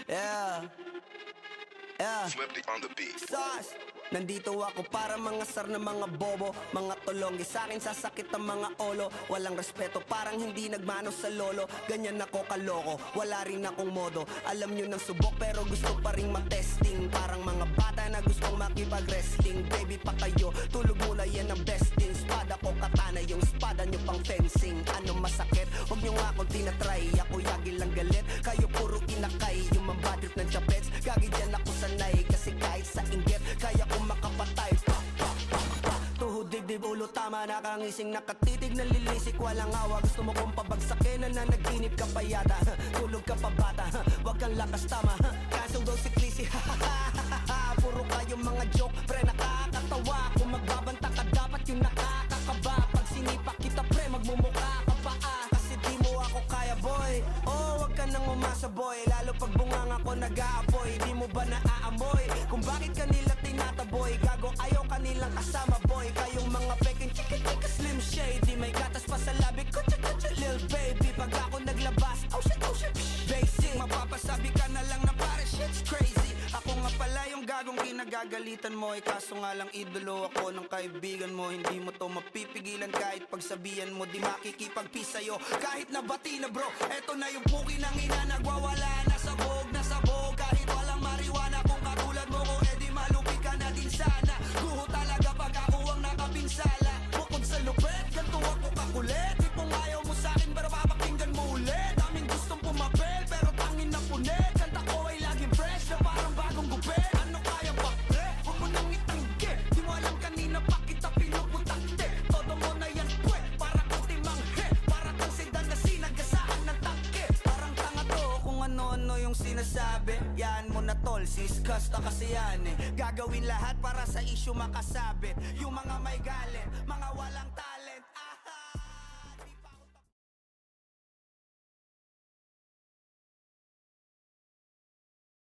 Yeah. Yeah. Flipped on the beat. Sauce. Nandito ako para mangasar ng mga bobo, mga tulonggi sa'kin sasakit ang mga olo. Walang respeto, parang hindi nagmano sa lolo. Ganyan ako kaloko, wala rin akong modo. Alam nyo ng subok pero gusto pa rin matesting. Parang mga bata na gustong makipag-wrestling. Baby pa kayo, tulog muna yan ang besting. Spada ko katana, yung spada nyo pang fencing. Ano masakit? Huwag nyo nga akong tinatry. Ako yagi lang galit, kayo puro inakay. Yung mambadrip ng chapets, gagi dyan ako sanay. Kasi kahit sa inggit, kaya ko makapatay. Tuhod, dibdib, ulo, tama. Nakangising, nakatitig, nalilisik. Walang awa, gusto mo kong pabagsakin. Nananaginip ka pa yata. Tulog ka pa bata, wag kang lakas tama. Kasong daw si Clissy. Puro kayong mga joke, pre nakakatawa. Kung magbabanta ka dapat yung nakakakaba. Pag sinipak kita pre, magmumukha ka pa kasi di mo ako kaya boy. Oh, wag ka nang umasa boy. Lalo pag bunganga ko nag-aapoy. Di mo ba naaamoy kung bakit kanila tinataboy? Gago ayaw kanilang kasama boy. Kayong mga peking chika-chika slim shady. May gatas pa sa labi ko, chika-chika lil baby. Pag ako naglabas, oh shit, basic. Mapapasabi ka na lang na pare shit's crazy. Ako nga pala yung gagong kinagagalitan mo. Kaso nga lang idolo ako ng kaibigan mo. Hindi mo to mapipigilan kahit pagsabihan mo. Di makikipagpis sa'yo kahit nabati na bro. Eto na yung puki ng ina, nagwawala na sabog. Kahit walang mariwana, kung katulad mo ko edi malupi ka na din sana. Guho talaga pag ako ang nakapinsala. Bukod sa lupet, ganito ako kakulit. Tipong ayaw mo sa'kin pero papakinggan mo ulit. Daming gustong pumapel pero tangin na punit. Kanta ko ay laging fresh na parang bagong gupit. Ano kaya ba pre? Huwag mo nang itanggi. Di mo alam kanina pa kita pinuputakte. Todo mo na yan pwe, para kang timanghe. Para kang sedan na sinagasaan ng tangke. Parang tanga to kung ano-ano yung sinasabi. Yan mo na tol, siskas na kasi yan eh. Gagawin lahat para sa issue makasabit. Yung mga may galit, mga walang talent.